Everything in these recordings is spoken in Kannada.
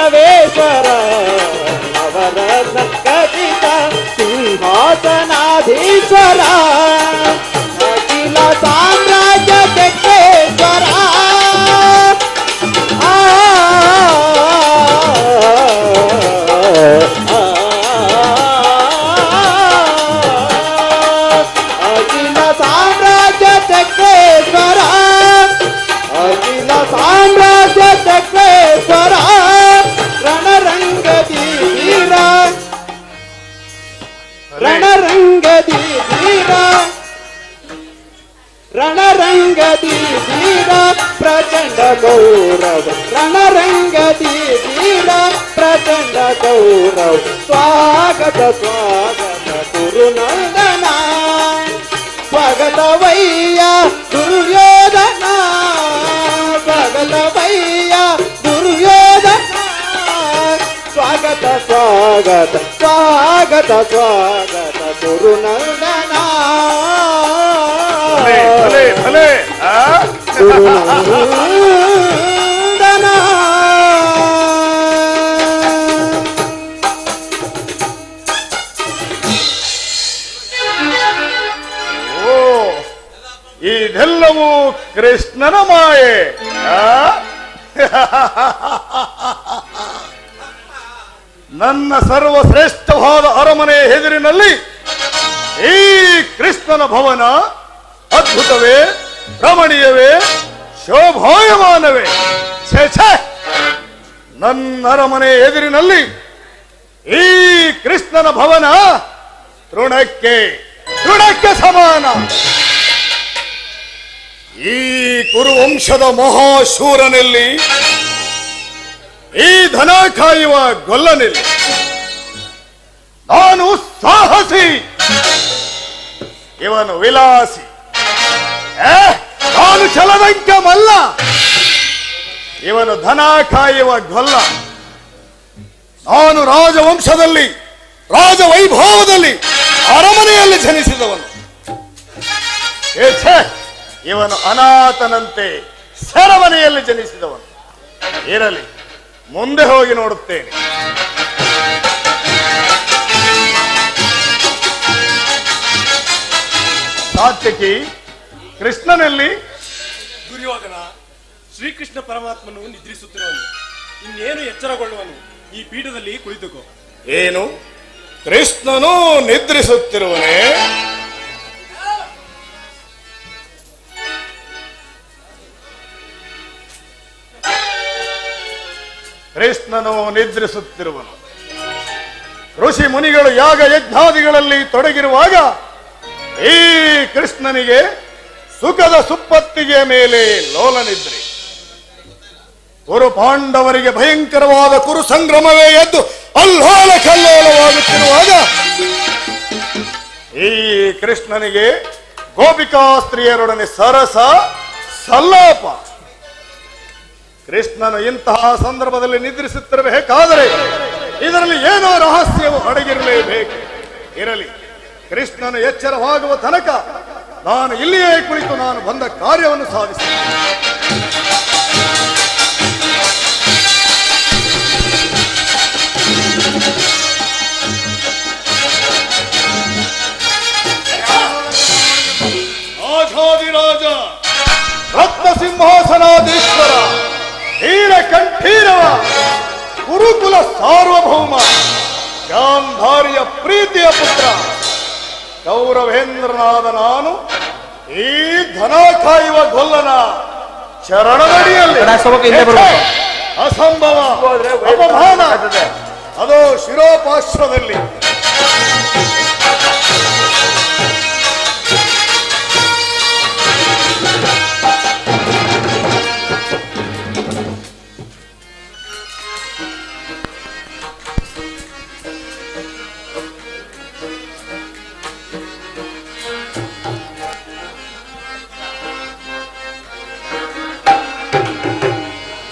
ಸರ್ವೇಶ್ವರ ನವರತ್ನ ಖಚಿತ ಸಿಂಹಾಸನಾಧೀಶ್ವರ ಅಖಿಲ ಸಾಮ್ರಾಜ್ಯ ಚಕ್ರೇಶ್ವರ ಅಖಿಲ ಸಾಮ್ರಾಜ್ಯ ಚಕ್ರೇಶ್ವರ ಅಖಿಲ ಸಾಮ್ರಾಜ್ಯ ಚಕ್ರೇಶ್ವರ ರಣರಂಗದಿ ವೀರ ರಣರಂಗದಿ ವೀರ ರಣರಂಗದಿ ವೀರ ಪ್ರಚಂಡ ಗೌರವ ರಣರಂಗದಿ ವೀರ ಪ್ರಚಂಡ ಗೌರವ ಸ್ವಾಗತ ಸ್ವಾಗತ ಗುರುನಂದನ ಸ್ವಾಗತವಯ್ಯ ದುರ್ಯೋಧನ ಸ್ವಾಗತವಯ್ಯ ದುರ್ಯೋಧನ ಸ್ವಾಗತ ಸ್ವಾಗತ ಸ್ವಾಗತ ಸ್ವಾಗತ ಗುರುನಂದನ ಗುರುನಂದನ ಇದೆಲ್ಲವೂ ಕೃಷ್ಣನ ಮಾಯೆ. ನನ್ನ ಸರ್ವಶ್ರೇಷ್ಠವಾದ ಅರಮನೆ ಎದುರಿನಲ್ಲಿ ಈ ಕೃಷ್ಣನ ಭವನ ಅದ್ಭುತವೇ, ರಮಣೀಯವೇ, ಶೋಭಾಯಮಾನವೇ. ಛೇ, ನನ್ನ ಅರಮನೆ ಎದುರಿನಲ್ಲಿ ಈ ಕೃಷ್ಣನ ಭವನ ತೃಣಕ್ಕೆ ಸಮಾನ. ಈ ಕುರುವಂಶದ ಮಹಾಶೂರನಲ್ಲಿ, ಈ ಧನ ಕಾಯುವ ಗೊಲ್ಲನಲ್ಲಿ ನಾನು ಸಾಹಸಿ, ಇವನು ವಿಲಾಸಿ, ನಾನು ಛಲದಂಕ ಮಲ್ಲ, ಇವನು ಧನ ಕಾಯುವ ಗೊಲ್ಲ. ನಾನು ರಾಜವಂಶದಲ್ಲಿ, ರಾಜವೈಭವದಲ್ಲಿ, ಅರಮನೆಯಲ್ಲಿ ಜನಿಸಿದವನು. ಇವನು ಅನಾಥನಂತೆ ಸೆರಮನೆಯಲ್ಲಿ ಜನಿಸಿದವನು. ಇರಲಿ, ಮುಂದೆ ಹೋಗಿ ನೋಡುತ್ತೇನೆ. ಸಾತ್ಯಕಿ, ಕೃಷ್ಣನಲ್ಲಿ? ದುರ್ಯೋಧನ, ಶ್ರೀಕೃಷ್ಣ ಪರಮಾತ್ಮನು ನಿದ್ರಿಸುತ್ತಿರುವನು. ಇನ್ನೇನು ಎಚ್ಚರಗೊಳ್ಳುವನು? ಈ ಪೀಠದಲ್ಲಿ ಕುಳಿತುಕೋ. ಏನು, ಕೃಷ್ಣನು ನಿದ್ರಿಸುತ್ತಿರುವನೇ? ಕೃಷ್ಣನು ನಿದ್ರಿಸುತ್ತಿರುವನು. ಋಷಿ ಮುನಿಗಳು ಯಾಗ ಯಜ್ಞಾದಿಗಳಲ್ಲಿ ತೊಡಗಿರುವಾಗ ಈ ಕೃಷ್ಣನಿಗೆ ಸುಖದ ಸುಪ್ಪತ್ತಿಗೆ ಮೇಲೆ ಲೋಲನಿದ್ರೆ, ಕುರು ಪಾಂಡವರಿಗೆ ಭಯಂಕರವಾದ ಕುರು ಸಂಗ್ರಮವೇ ಎದ್ದು ಅಲ್ಲೋಲ ಕಲ್ಲೋಲವಾಗುತ್ತಿರುವಾಗ ಈ ಕೃಷ್ಣನಿಗೆ ಗೋಪಿಕಾ ಸ್ತ್ರೀಯರೊಡನೆ ಸರಸ ಸಲ್ಲಾಪ. ಕೃಷ್ಣನು ಇಂತಹ ಸಂದರ್ಭದಲ್ಲಿ ನಿದ್ರಿಸುತ್ತಿರಬೇಕಾದರೆ ಇದರಲ್ಲಿ ಏನೋ ರಹಸ್ಯವು ಅಡಗಿರಲೇಬೇಕು. ಇರಲಿ, ಕೃಷ್ಣನು ಎಚ್ಚರವಾಗುವ ತನಕ ನಾನು ಇಲ್ಲಿಯೇ ಕುಳಿತು ನಾನು ಬಂದ ಕಾರ್ಯವನ್ನು ಸಾಧಿಸುತ್ತೇನೆ. ರಾಜಾದಿರಾಜ, ರತ್ನ ಸಿಂಹಾಸನಾಧೀಶ್ವರ, ನೀಲಕಂಠೀರವ, ಗುರುಕುಲ ಸಾರ್ವಭೌಮ, ಗಾಂಧಾರಿಯ ಪ್ರೀತಿಯ ಪುತ್ರ, ಗೌರವೇಂದ್ರನಾದ ನಾನು ಈ ಧನ ಕಾಯುವ ಗೊಲ್ಲನ ಚರಣದಡಿಯಲ್ಲಿ ಅಸಂಭವ ಅಪಮಾನ ಅದೋ ಶಿರೋಪಾಶ್ವದಲ್ಲಿ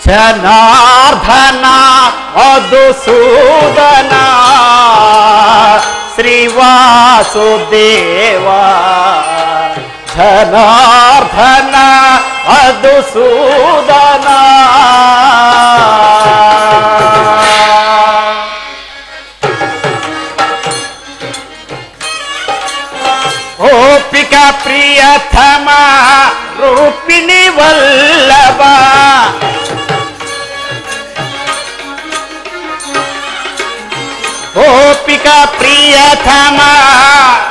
ಜನಾರ್ದನ ಮಧುಸೂದನ ಶ್ರೀವಾಸುದೇವ, ಜನಾರ್ದನ ಮಧುಸೂದನ ಪ್ರಿಯತಮ ರೂಪಿಣಿ ವಲ್ಲಭ ಗೋಪಿಕಾ ಪ್ರಿಯತಮ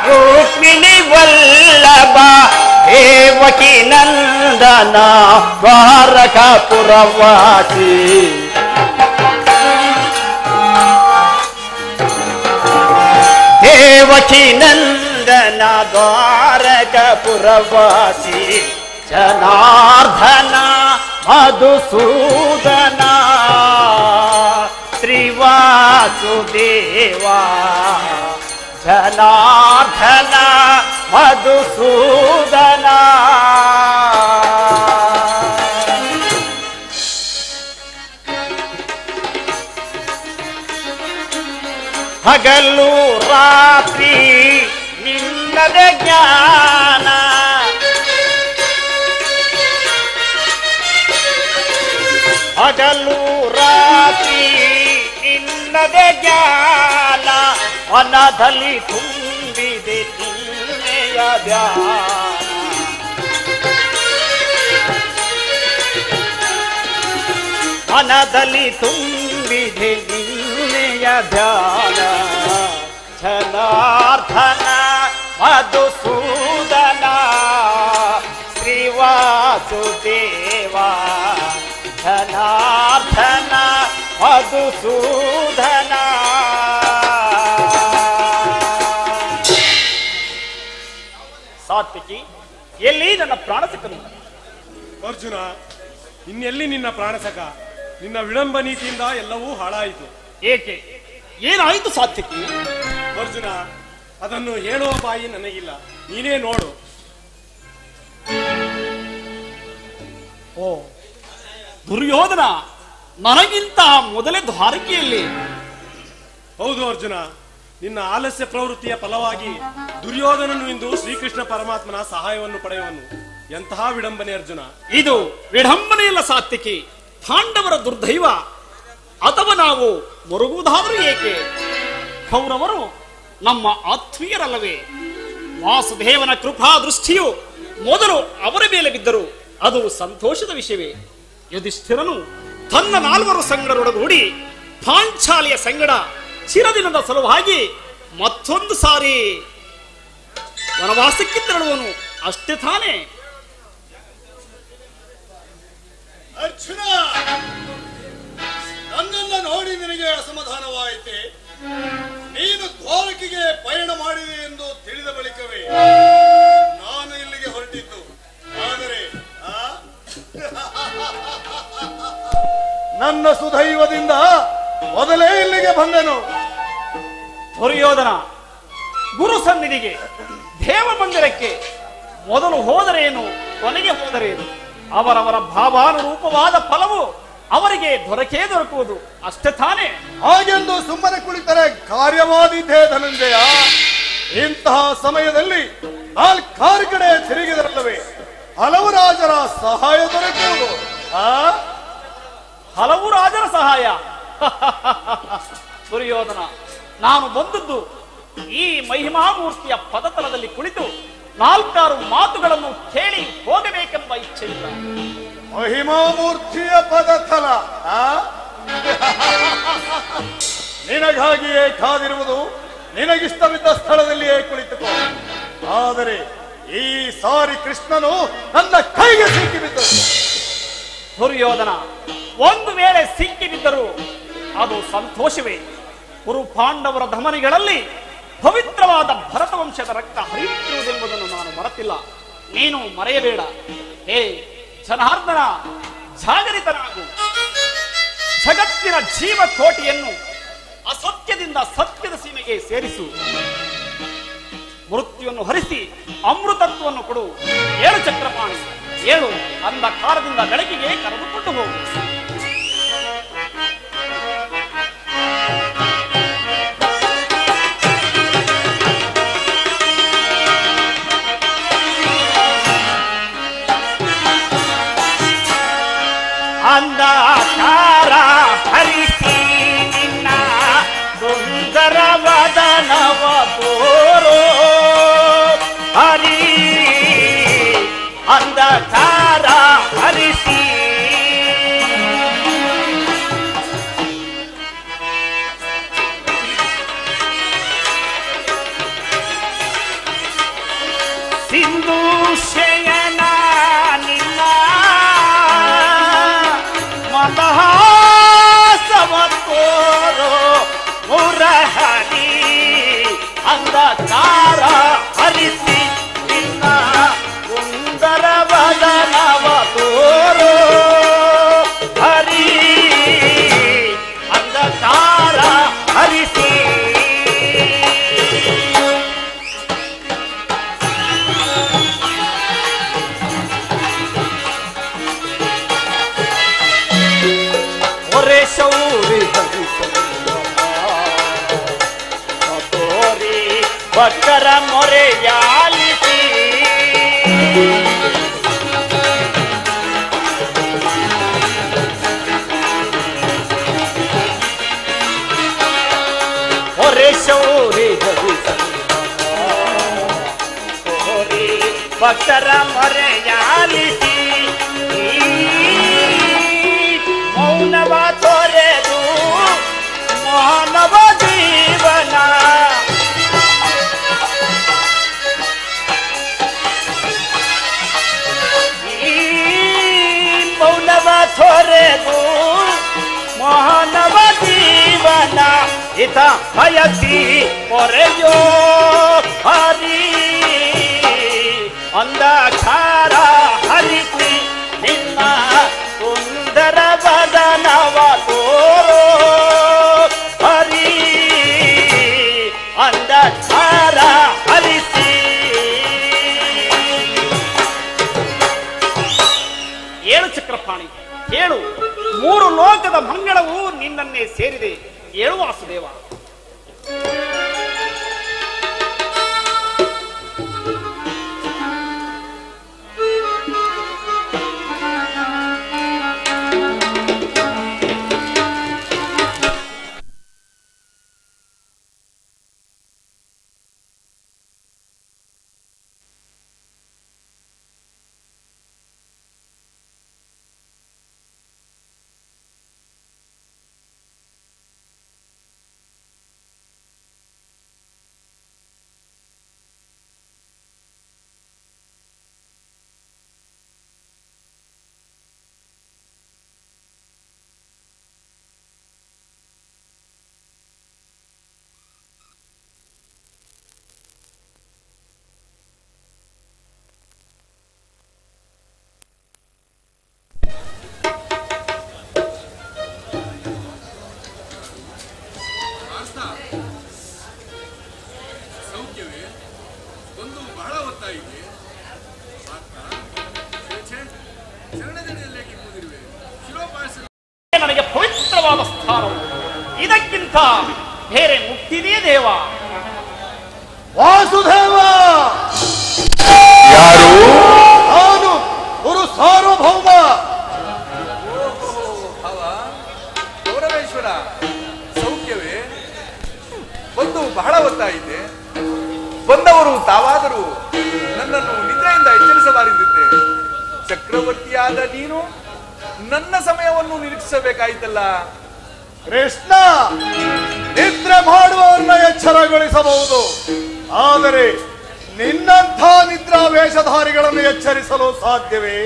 ರೂಪಿಣಿ ವಲ್ಲಭ ದೇವಕಿ ನಂದನ ದ್ವಾರಕಾಪುರವಾಸಿ ದೇವಕಿ ನಂದನ ದ್ವಾರಕಾಪುರವಾಸಿ ಜನಾರ್ದನ ಮಧುಸೂದನ ಶ್ರೀವಾಸುದೇವ ಜನಾರ್ದನ ಮಧುಸೂದನ ಹಗಲು ರಾತ್ರಿ ನಿನ್ನದ ಜ್ಞಾನ ಹಗಲು ರಾತ್ರಿ ನಿನ್ನದ ಜ್ಞಾನ ಮನದಲ್ಲಿ ತುಂಬಿದೆ ನಿನ್ನೆಯ ಧ್ಯಾನ ಮನದಲ್ಲಿ ತುಂಬಿದೆ ನಿನ್ನೆಯ ಧ್ಯಾನ ಜನಾರ್ದನ ಮಧುಸೂದನ ಶ್ರೀವಾಸುದೇವ ಜನಾರ್ದನ ಮಧುಸೂದನ ಸಾತ್ವಿಕಿ ಎಲ್ಲಿ ನನ್ನ ಪ್ರಾಣಸಕನು? ಅರ್ಜುನ, ಇನ್ನೆಲ್ಲಿ ನಿನ್ನ ಪ್ರಾಣಸಕ? ನಿನ್ನ ವಿಳಂಬ ನೀತಿಯಿಂದ ಎಲ್ಲವೂ ಹಾಳಾಯಿತು. ಏಕೆ? ಏನಾಯಿತು ಸಾತ್ವಿಕಿ? ಅರ್ಜುನ, ಅದನ್ನು ಹೇಳುವ ಬಾಯಿ ನನಗಿಲ್ಲ, ನೀನೇ ನೋಡು. ಓ ದುರ್ಯೋಧನ ನನಗಿಂತ ಮೊದಲೇ ದ್ವಾರಕೆಯಲ್ಲಿ. ಹೌದು ಅರ್ಜುನ, ನಿನ್ನ ಆಲಸ್ಯ ಪ್ರವೃತ್ತಿಯ ಫಲವಾಗಿ ದುರ್ಯೋಧನನು ಇಂದು ಶ್ರೀಕೃಷ್ಣ ಪರಮಾತ್ಮನ ಸಹಾಯವನ್ನು ಪಡೆಯುವನು. ಎಂತಹ ವಿಡಂಬನೆ ಅರ್ಜುನ! ಇದು ವಿಡಂಬನೆಯಲ್ಲ ಸಾತ್ವಿಕಿ, ಪಾಂಡವರ ದುರ್ದೈವ. ಅಥವಾ ನಾವು ಮರುಗುವುದಾದರೂ ಏಕೆ? ಕೌರವರು ನಮ್ಮ ಆತ್ಮೀಯರಲ್ಲವೇ? ವಾಸುದೇವನ ಕೃಪಾ ದೃಷ್ಟಿಯು ಮೊದಲು ಅವರ ಮೇಲೆ ಬಿದ್ದರು, ಅದು ಸಂತೋಷದ ವಿಷಯವೇ. ಯುಧಿಷ್ಠಿರನು ತನ್ನ 4 ಸಂಗಡರೊಡಗೂಡಿ ಪಾಂಚಾಲಿಯ ಸಂಗಡ ಚಿರದಿನದ ಸಲುವಾಗಿ ಮತ್ತೊಂದು ಸಾರಿ ವನವಾಸಕ್ಕೆ ತೆರಳುವನು, ಅಷ್ಟೇ ತಾನೇ? ಅರ್ಜುನ, ನನ್ನನ್ನ ನೋಡಿ ನಿನಗೆ ಅಸಮಾಧಾನವಾಯಿತೆ? ನೀನು ದ್ವಾರಕೆಗೆ ಪಯಣ ಮಾಡಿದೆ ಎಂದು ತಿಳಿದ ಬಳಿಕವೇ ನಾನು ಇಲ್ಲಿಗೆ ಹೊರಟಿದ್ದು. ಆದರೆ ನನ್ನ ಸುದೈವದಿಂದ ಮೊದಲೇ ಇಲ್ಲಿಗೆ ಬಂದೆನು. ದುರ್ಯೋಧನ, ಗುರು ಸನ್ನಿಧಿಗೆ ದೇವ ಮಂದಿರಕ್ಕೆ ಮೊದಲು ಹೋದರೇನು, ಕೊನೆಗೆ ಹೋದರೇನು? ಅವರವರ ಭಾವಾನುರೂಪವಾದ ಫಲವು ಅವರಿಗೆ ದೊರಕುವುದು, ಅಷ್ಟೇ ತಾನೇ? ಹಾಗೆಂದು ಸುಮ್ಮನೆ ಕುಳಿತರೆ ಕಾರ್ಯವಾದೀತೆ ಧನಂಜಯ. ಇಂತಹ ಸಮಯದಲ್ಲಿ 4 ಕಡೆ ತಿರುಗಿದರಲ್ಲವೇ ಹಲವು ರಾಜರ ಸಹಾಯ ದೊರಕುವುದು. ಹಲವು ರಾಜರ ಸಹಾಯ? ದುರ್ಯೋಧನ, ನಾನು ಬಂದದ್ದು ಈ ಮಹಿಮಾಮೂರ್ತಿಯ ಪದತಲದಲ್ಲಿ ಕುಳಿತು 4 ಮಾತುಗಳನ್ನು ಕೇಳಿ ಹೋಗಬೇಕೆಂಬ ಇಚ್ಛೆಯಿಲ್ಲ. ಮಹಿಮಾಮೂರ್ತಿಯ ಪದತಲ ನಿನಗಾಗಿಯೇ ಕಾದಿರುವುದು. ನಿನಗಿಷ್ಟವಿದ್ದ ಸ್ಥಳದಲ್ಲಿಯೇ ಕುಳಿತುಕೋ. ಆದರೆ ಈ ಸಾರಿ ಕೃಷ್ಣನು ನನ್ನ ಕೈಗೆ ಸಿಕ್ಕಿಬಿದ್ದರು. ದುರ್ಯೋಧನ, ಒಂದು ವೇಳೆ ಸಿಕ್ಕಿ ಬಿದ್ದರೂ ಅದು ಸಂತೋಷವೇ. ಕುರು ಪಾಂಡವರ ಧಮನಿಗಳಲ್ಲಿ ಪವಿತ್ರವಾದ ಭರತ ವಂಶದ ರಕ್ತ ಹರಿಯುತ್ತಿರುವುದೆಂಬುದನ್ನು ನಾನು ಮರೆತಿಲ್ಲ, ನೀನು ಮರೆಯಬೇಡ. ಹೇ ಜನಾರ್ದನ, ಜಾಗರಿತನಾಗು. ಜಗತ್ತಿನ ಜೀವಕೋಟಿಯನ್ನು ಅಸತ್ಯದಿಂದ ಸತ್ಯದ ಸೀಮೆಗೆ ಸೇರಿಸು. ಮೃತ್ಯುವನ್ನು ಹರಿಸಿ ಅಮೃತತ್ವವನ್ನು ಕೊಡು. 7 ಚಕ್ರಪಾಣಿ, 7 ಅಂಧಕಾರದಿಂದ ಬೆಳಕಿಗೆ ಕರೆದುಕೊಂಡು ಹೋಗು. ಅಂಧಕಾರ ಹರಿಸಿ ನಿನ್ನ ಸುಂದರ ವದನವ ತೋರೋ ಹರಿ ಮೊರೆಯಾಲಿಸಿ ಹೊರೆ ಶೌರಿ ಭಕ್ತರ ಮೊರೆಯಾಲಿಸಿ ಮೌನವ ತೊರೆದು ಮಾನವ ಜೀವನ ಮೌನವ ತೊರೆದು ಮಾನವ ಜೀವನ ಹಿತ ಬಯಸಿ ಹೊರೆಯೋ ಹರಿ ಅಂಧಕಾರ ಹರಿಸಿ ನಿನ್ನ ಸುಂದರ ಬದನವ ತೋರೋ ಹರಿ ಅಂಧಕಾರ ಹರಿಸಿ ಏಳು ಚಕ್ರಪಾಣಿ ಹೇಳು ಮೂರು ಲೋಕದ ಮಂಗಳವು ನಿನ್ನನ್ನೇ ಸೇರಿದೆ ಏಳು ವಾಸುದೇವ ನನಗೆ ಪವಿತ್ರವಾದ ಸ್ಥಾನವು ಇದಕ್ಕಿಂತ ಬೇರೆ ಮುಕ್ತಿದೆಯೇ ದೇವ ವಾಸುದೇವ ಯಾರು? ನಾನು ಗುರು ಸಾರ್ವಭೌಮ. ಗೌರವೇಶ್ವರ ಸೌಖ್ಯವೇ? ಬಂದು ಬಹಳ ಹೊತ್ತಾಯಿತೆ. ಬಂದವರು ತಾವಾದರೂ ನನ್ನನ್ನು ನಿದ್ರೆಯಿಂದ ಎಚ್ಚರಿಸಬಾರದಿದ್ದೆ. ಚಕ್ರವರ್ತಿಯಾದ ನೀನು ನನ್ನ ಸಮಯವನ್ನು ನಿರೀಕ್ಷಿಸಬೇಕಾಯಿತಲ್ಲ. ಕೃಷ್ಣ, ನಿದ್ರೆ ಮಾಡುವವನ್ನ ಎಚ್ಚರಗೊಳಿಸಬಹುದು, ಆದರೆ ನಿನ್ನಂಥ ನಿದ್ರಾ ವೇಷಧಾರಿಗಳನ್ನು ಎಚ್ಚರಿಸಲು ಸಾಧ್ಯವೇ?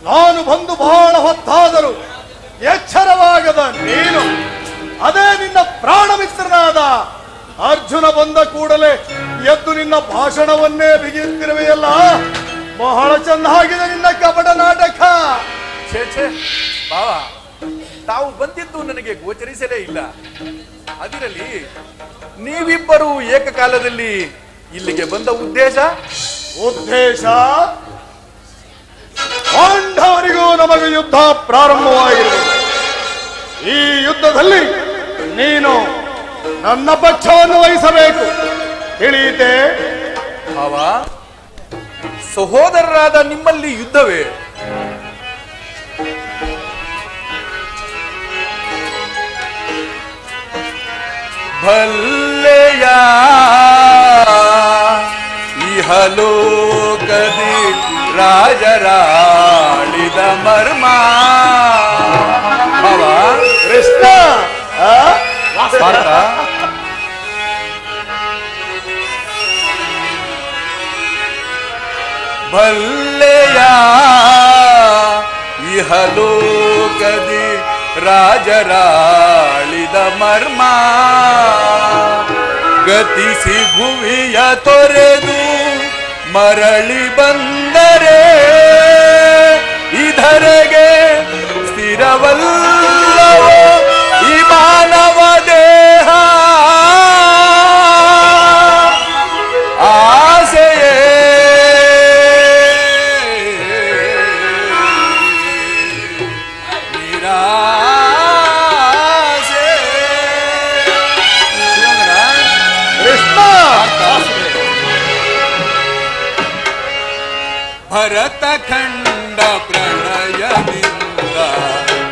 ನಾನು ಬಂದು ಬಹಳ ಹೊತ್ತಾದರೂ ಎಚ್ಚರವಾಗದ ನೀನು ಅದೇ ನಿನ್ನ ಪ್ರಾಣ ಮಿತ್ರನಾದ ಅರ್ಜುನ ಬಂದ ಕೂಡಲೇ ಎದ್ದು ನಿನ್ನ ಭಾಷಣವನ್ನೇ ಬಿಗಿಯುತ್ತಿರುವೆಯಲ್ಲ. ಬಹಳ ಚೆನ್ನಾಗಿದೆ ನಿನ್ನ ಕಪಟ ನಾಟಕ. ಛೇ ಛೇ ಬಾವ, ತಾವು ಬಂದಿದ್ದು ನನಗೆ ಗೋಚರಿಸಲೇ ಇಲ್ಲ. ಅದಿರಲಿ, ನೀವಿಬ್ಬರು ಏಕಕಾಲದಲ್ಲಿ ಇಲ್ಲಿಗೆ ಬಂದ ಉದ್ದೇಶ ಪಾಂಡವರಿಗೂ ನಮಗೆ ಯುದ್ಧ ಪ್ರಾರಂಭವಾಗಿರುವುದು. ಈ ಯುದ್ಧದಲ್ಲಿ ನೀನು ನನ್ನ ಪಕ್ಷವನ್ನು ವಹಿಸಬೇಕು, ತಿಳಿಯಿತೆ? ಭಾವ, ಸಹೋದರರಾದ ನಿಮ್ಮಲ್ಲಿ ಯುದ್ಧವೇ? ಭಲ್ಲೆಯ ಇಹಲೋಕದಿ ರಾಜರಾಳಿದ ಮರ್ಮ. ಭಾವ, ಕೃಷ್ಣ, ಪಾರ್ಥ, ಭಲ್ಲೆಯ ಇಹಲೋಕದಿ ರಾಜರಾಳಿದ ಮರ್ಮ. ಗತಿಸಿ ಭುವಿಯ ತೊರೆದು ಮರಳಿ ಬಂದರೆ ಇದರೆಗೆ ಸ್ಥಿರವಲ್ಲವೋ ಈ ಮಾನವ ದೇಹ. ಆಸೆಯೇ ಭರತ ಖಂಡ ಪ್ರಳಯದಿಂದ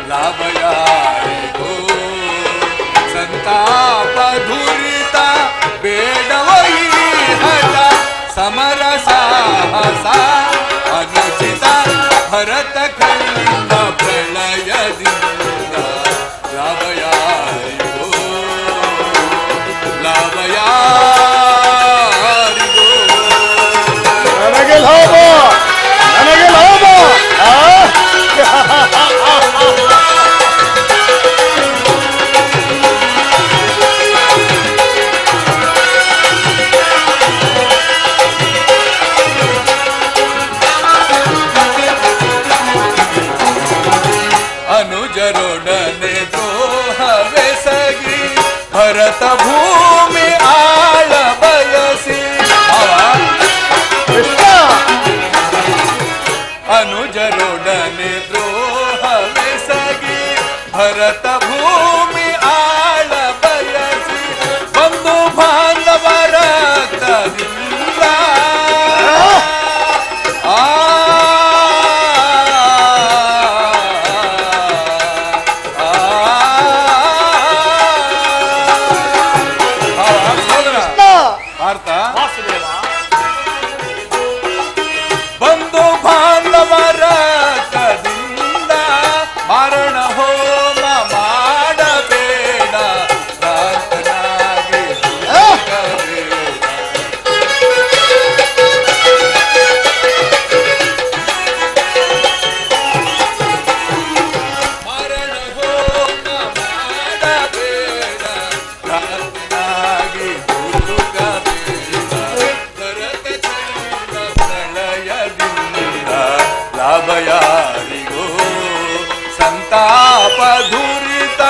ಲಾಭ ಯಾರಿಗೋ ಸಂತಾಪ ದುರಿತ ಬೇಡವೈ ಹಠ ಸಮರ ಸಾಹಸ ಅನುಚಿತ ಭರತ ಖಂಡ ಪ್ರಳಯದಿಂದ ಲಾಭ ಯಾರಿಗೋ ಲಾಭ ಯಾರಿಗೋ ನನಗೆ ಲಾಭ ನನಗೆ ಲಾಭ ಅನುಜರೊಡನೆ ದ್ರೋಹವೆಸಗಿ ಭರತ ಭೂಮಿ ಆಳ ಬಯಸಿ ಅನುಜರೊಡನೆ ದ್ರೋಹವೆಸಗಿ ಭರತ ಭೂಮಿ ಆಳ ಬಯಸಿ ಬಂಧು ಬಾಂಧವರ ರಕ್ತದಿಂದ ಬಂಧು ಬಾಂಧವರ ಕದಿಂದ ಮರಣ ಹೋಮ ಮಾಡಬೇಡ ಪ್ರಾರ್ಥನಾಗಿ ಮರಣ ಹೋಮ ಮಾಡಬೇಡ ಪ್ರಾರ್ಥನಾಗಿ ಲಾಭ ಯಾರಿಗೋ ಸಂತಾಪ ದುರಿತ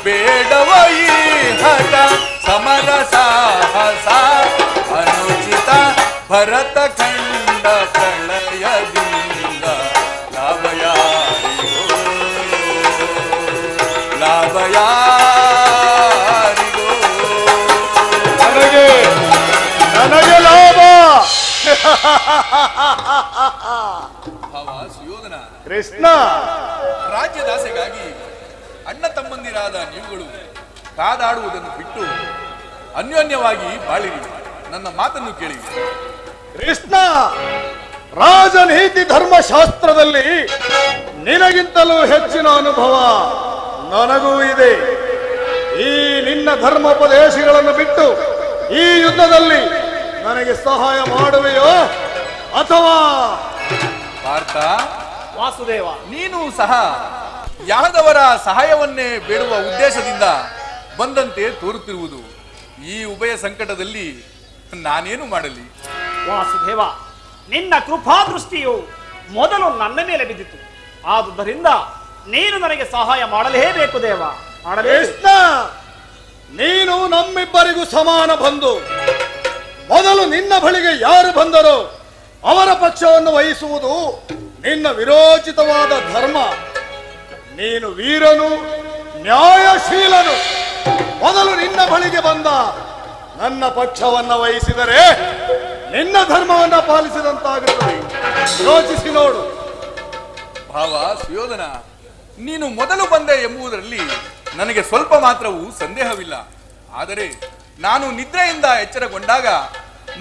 ಬೇಡವೈ ಹಠ ಸಮರ ಸಾಹಸ ಅನುಚಿತ ಭರತ ಖಂಡ ಪ್ರಳಯದಿಂದ ಲಾಭ ಯಾರಿಗೋ ಲಾಭ ಯಾರಿಗೋ ನನಗೆ ನನಗೆ ಲಾಭ ಭಾವ ಸುಯೋಧನ ಕೃಷ್ಣ ರಾಜ್ಯದಾಸೆಗಾಗಿ ಅಣ್ಣ ತಮ್ಮಂದಿರಾದ ನೀವುಗಳು ಕಾದಾಡುವುದನ್ನು ಬಿಟ್ಟು ಅನ್ಯೋನ್ಯವಾಗಿ ಬಾಳಿರಿ. ನನ್ನ ಮಾತನ್ನು ಕೇಳಿ. ಕೃಷ್ಣ, ರಾಜನೀತಿ ಧರ್ಮಶಾಸ್ತ್ರದಲ್ಲಿ ನಿನಗಿಂತಲೂ ಹೆಚ್ಚಿನ ಅನುಭವ ನನಗೂ ಇದೆ. ಈ ನಿನ್ನ ಧರ್ಮೋಪದೇಶಗಳನ್ನು ಬಿಟ್ಟು ಈ ಯುದ್ಧದಲ್ಲಿ ನನಗೆ ಸಹಾಯ ಮಾಡುವೆಯೋ ಅಥವಾ? ಪಾರ್ಥ, ವಾಸುದೇವ, ನೀನು ಸಹ ಯಾದವರ ಸಹಾಯವನ್ನೇ ಬೇಡುವ ಉದ್ದೇಶದಿಂದ ಬಂದಂತೆ ತೋರುತ್ತಿರುವುದು. ಈ ಉಭಯ ಸಂಕಟದಲ್ಲಿ ನಾನೇನು ಮಾಡಲಿ? ವಾಸುದೇವ, ನಿನ್ನ ಕೃಪಾ ದೃಷ್ಟಿಯು ಮೊದಲು ನನ್ನ ಮೇಲೆ ಬಿದ್ದಿತು. ಆದುದರಿಂದ ನೀನು ನನಗೆ ಸಹಾಯ ಮಾಡಲೇಬೇಕು ದೇವ, ಮಾಡಲೇಬೇಕು. ಕೃಷ್ಣ, ನೀನು ನಮ್ಮಿಬ್ಬರಿಗೂ ಸಮಾನ ಬಂಧು. ಮೊದಲು ನಿನ್ನ ಬಳಿಗೆ ಯಾರು ಬಂದರೋ ಅವರ ಪಕ್ಷವನ್ನು ವಹಿಸುವುದು ನಿನ್ನ ವಿರೋಚಿತವಾದ ಧರ್ಮ. ನೀನು ವೀರನು, ನ್ಯಾಯಶೀಲನು. ಮೊದಲು ನಿನ್ನ ಬಳಿಗೆ ಬಂದ ನನ್ನ ಪಕ್ಷವನ್ನ ವಹಿಸಿದರೆ ನಿನ್ನ ಧರ್ಮವನ್ನ ಪಾಲಿಸಿದಂತಾಗುತ್ತದೆ. ಯೋಚಿಸಿ ನೋಡು. ಭಾವ ಸುಯೋಧನ, ನೀನು ಮೊದಲು ಬಂದೆ ಎಂಬುದರಲ್ಲಿ ನನಗೆ ಸ್ವಲ್ಪ ಮಾತ್ರವೂ ಸಂದೇಹವಿಲ್ಲ. ಆದರೆ ನಾನು ನಿದ್ರೆಯಿಂದ ಎಚ್ಚರಗೊಂಡಾಗ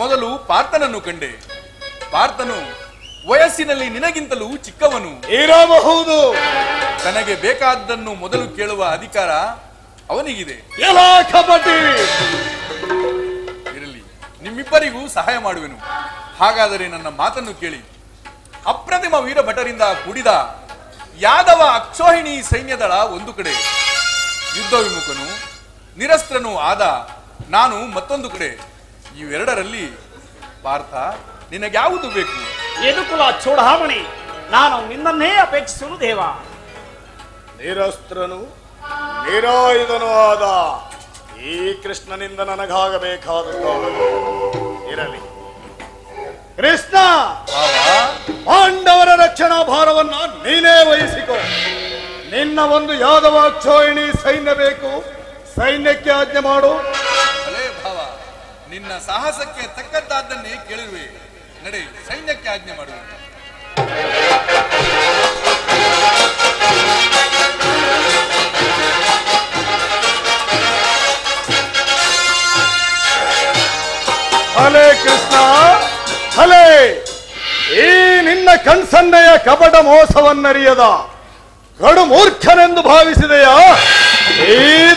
ಮೊದಲು ಪಾರ್ಥನನ್ನು ಕಂಡೆ. ಪಾರ್ಥನು ವಯಸ್ಸಿನಲ್ಲಿ ನಿನಗಿಂತಲೂ ಚಿಕ್ಕವನು ಇರಬಹುದು. ತನಗೆ ಬೇಕಾದ್ದನ್ನು ಮೊದಲು ಕೇಳುವ ಅಧಿಕಾರ ಅವನಿಗಿದೆ. ಎಲ್ಲ ಕಪಟಿ. ಇರಲಿ, ನಿಮ್ಮಿಬ್ಬರಿಗೂ ಸಹಾಯ ಮಾಡುವೆನು. ಹಾಗಾದರೆ ನನ್ನ ಮಾತನ್ನು ಕೇಳಿ. ಅಪ್ರತಿಮ ವೀರಭಟರಿಂದ ಕೂಡಿದ ಯಾದವ ಅಕ್ಷೋಹಿಣಿ ಸೈನ್ಯದಳ ಒಂದು ಕಡೆ, ಯುದ್ಧ ವಿಮುಖನು ನಿರಸ್ತ್ರನೂ ಆದ ನಾನು ಮತ್ತೊಂದು ಕಡೆ. ಇವೆರಡರಲ್ಲಿ ಪಾರ್ಥ, ನಿನಗ್ಯಾವುದು ಬೇಕು? ಯದುಕುಲ ಚೂಡಾಮಣಿ, ನಾನು ನಿನ್ನನ್ನೇ ಅಪೇಕ್ಷಿಸುವುದು ದೇವ. ನಿರಸ್ತ್ರನು ನಿರಾಯುಧನೂ ಆದ ಈ ಕೃಷ್ಣನಿಂದ ನನಗಾಗಬೇಕಾದದ್ದು ಇರಲಿ. ಕೃಷ್ಣ, ಪಾಂಡವರ ರಕ್ಷಣಾ ಭಾರವನ್ನ ನೀನೇ ವಹಿಸಿಕೊ. ನಿನ್ನ ಒಂದು ಯಾದವ ಅಕ್ಷೋಹಿಣಿ ಸೈನ್ಯ ಬೇಕು. ಸೈನ್ಯಕ್ಕೆ ಆಜ್ಞೆ ಮಾಡು. ಭಲೇ ಭಾವ, ನಿನ್ನ ಸಾಹಸಕ್ಕೆ ತಕ್ಕದ್ದಾದ್ದನ್ನೇ ಕೇಳಿರುವೆ. ನಡೆ, ಸೈನ್ಯಕ್ಕೆ ಆಜ್ಞೆ ಮಾಡುವೆ. ಭಲೆ ಕೃಷ್ಣ ಭಲೆ. ಈ ನಿನ್ನ ಕಣ್ಸನ್ನೆಯ ಕಪಟ ಮೋಸವನ್ನರಿಯದ ಕಡು ಮೂರ್ಖನೆಂದು ಭಾವಿಸಿದೆಯಾ? ಈ